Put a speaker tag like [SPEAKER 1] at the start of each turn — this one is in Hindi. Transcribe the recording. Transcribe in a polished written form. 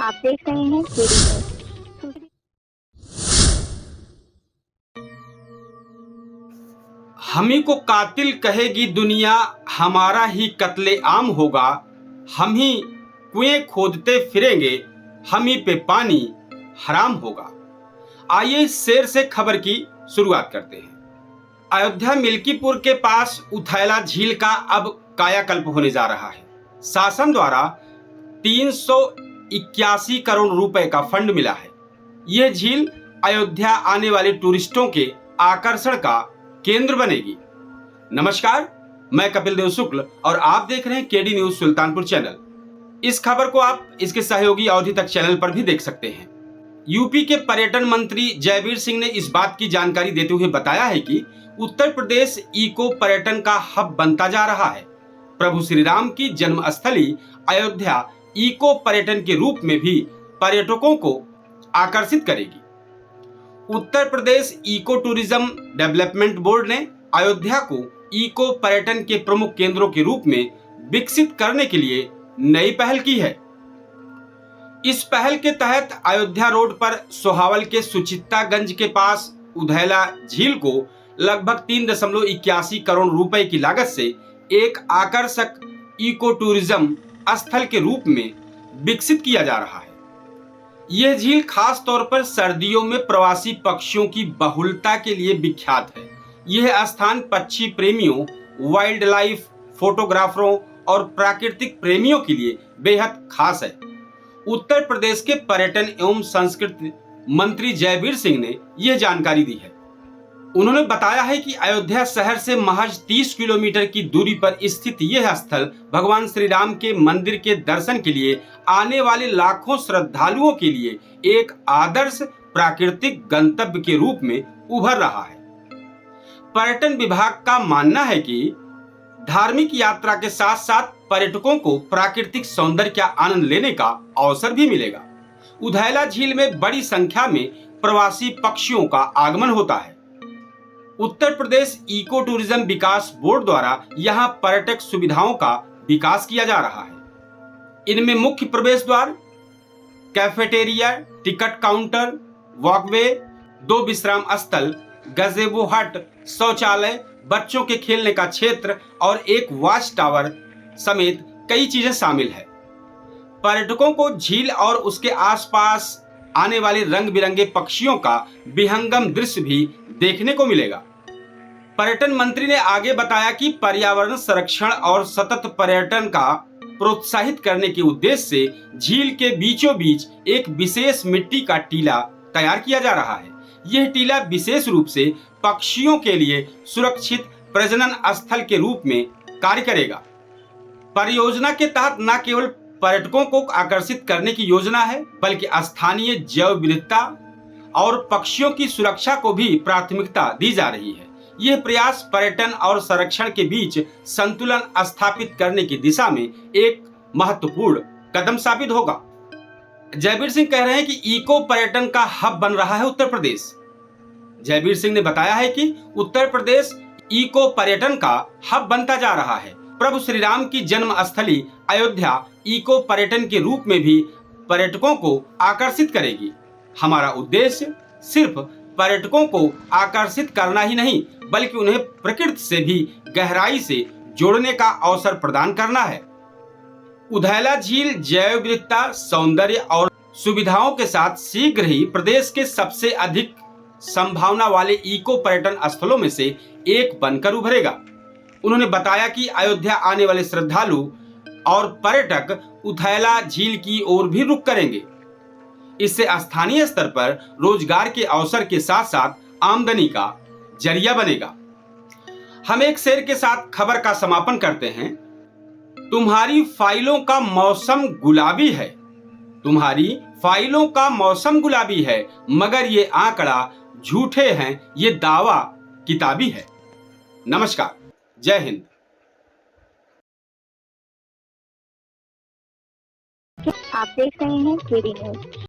[SPEAKER 1] आप देख रहे हैं केडी न्यूज।
[SPEAKER 2] हमी को कातिल कहेगी दुनिया, हमारा ही कत्ले आम होगा। हम ही कुएं खोदते फिरेंगे, हम ही पे पानी हराम होगा। आइए इस शेर से खबर की शुरुआत करते हैं। अयोध्या मिल्कीपुर के पास उथैला झील का अब कायाकल्प होने जा रहा है। शासन द्वारा 381 करोड़ रुपए का फंड मिला है। यह झील अयोध्या आने वाले टूरिस्टों के आकर्षण का केंद्र बनेगी। नमस्कार, मैं कपिल देव शुक्ल और आप देख रहे हैं केडी न्यूज सुल्तानपुर चैनल। इस खबर को आप इसके सहयोगी अवधि तक चैनल पर भी देख सकते हैं। यूपी के पर्यटन मंत्री जयवीर सिंह ने इस बात की जानकारी देते हुए बताया है कि उत्तर प्रदेश इको पर्यटन का हब बनता जा रहा है। प्रभु श्री राम की जन्मस्थली अयोध्या इको पर्यटन के रूप में भी पर्यटकों को आकर्षित करेगी। Uttar Pradesh eco tourism development board ने अयोध्या को इको पर्यटन के प्रमुख केंद्रों के रूप में विकसित करने के लिए नई पहल की है। इस पहल के तहत अयोध्या रोड पर सोहावल के सुचित्तागंज के पास उधैला झील को लगभग 3.81 करोड़ रुपए की लागत से एक आकर्षक इको टूरिज्म स्थल के रूप में विकसित किया जा रहा है। यह झील खास तौर पर सर्दियों में प्रवासी पक्षियों की बहुलता के लिए विख्यात है। यह स्थान पक्षी प्रेमियों, वाइल्ड लाइफ फोटोग्राफरों और प्राकृतिक प्रेमियों के लिए बेहद खास है। उत्तर प्रदेश के पर्यटन एवं संस्कृति मंत्री जयवीर सिंह ने यह जानकारी दी है। उन्होंने बताया है कि अयोध्या शहर से महज 30 किलोमीटर की दूरी पर स्थित यह स्थल भगवान श्री राम के मंदिर के दर्शन के लिए आने वाले लाखों श्रद्धालुओं के लिए एक आदर्श प्राकृतिक गंतव्य के रूप में उभर रहा है। पर्यटन विभाग का मानना है कि धार्मिक यात्रा के साथ साथ पर्यटकों को प्राकृतिक सौंदर्य का आनंद लेने का अवसर भी मिलेगा। उधैला झील में बड़ी संख्या में प्रवासी पक्षियों का आगमन होता है। उत्तर प्रदेश इको टूरिज्म विकास बोर्ड द्वारा यहाँ पर्यटक सुविधाओं का विकास किया जा रहा है। इनमें मुख्य प्रवेश द्वार, कैफेटेरिया, टिकट काउंटर, वॉकवे, 2 विश्राम स्थल, गजेबो हट, शौचालय, बच्चों के खेलने का क्षेत्र और एक वॉच टावर समेत कई चीजें शामिल है। पर्यटकों को झील और उसके आसपास आने वाले रंग बिरंगे पक्षियों का विहंगम दृश्य भी देखने को मिलेगा। पर्यटन मंत्री ने आगे बताया कि पर्यावरण संरक्षण और सतत पर्यटन का प्रोत्साहित करने के उद्देश्य से झील के बीचों बीच एक विशेष मिट्टी का टीला तैयार किया जा रहा है। यह टीला विशेष रूप से पक्षियों के लिए सुरक्षित प्रजनन स्थल के रूप में कार्य करेगा। परियोजना के तहत न केवल पर्यटकों को आकर्षित करने की योजना है, बल्कि स्थानीय जैव विविधता और पक्षियों की सुरक्षा को भी प्राथमिकता दी जा रही है। यह प्रयास पर्यटन और संरक्षण के बीच संतुलन स्थापित करने की दिशा में एक महत्वपूर्ण कदम साबित होगा। जयवीर सिंह कह रहे हैं कि इको पर्यटन का हब बन रहा है उत्तर प्रदेश। जयवीर सिंह ने बताया है कि उत्तर प्रदेश इको पर्यटन का हब बनता जा रहा है। प्रभु श्री राम की जन्मस्थली अयोध्या इको पर्यटन के रूप में भी पर्यटकों को आकर्षित करेगी। हमारा उद्देश्य सिर्फ पर्यटकों को आकर्षित करना ही नहीं, बल्कि उन्हें प्रकृति से भी गहराई से जोड़ने का अवसर प्रदान करना है। उधैला झील जैव विविधता, सौंदर्य और सुविधाओं के साथ शीघ्र ही प्रदेश के सबसे अधिक संभावना वाले इको पर्यटन स्थलों में से एक बनकर उभरेगा। उन्होंने बताया कि अयोध्या आने वाले श्रद्धालु और पर्यटक उथैला झील की ओर भी रुख करेंगे। इससे स्थानीय स्तर पर रोजगार के अवसर के साथ साथ आमदनी का जरिया बनेगा। हम एक शेर के साथ खबर का समापन करते हैं। तुम्हारी फाइलों का मौसम गुलाबी है, तुम्हारी फाइलों का मौसम गुलाबी है, मगर ये आंकड़ा झूठे हैं, ये दावा किताबी है। नमस्कार, जय हिंद।
[SPEAKER 1] आप देख रहे हैं केडी न्यूज।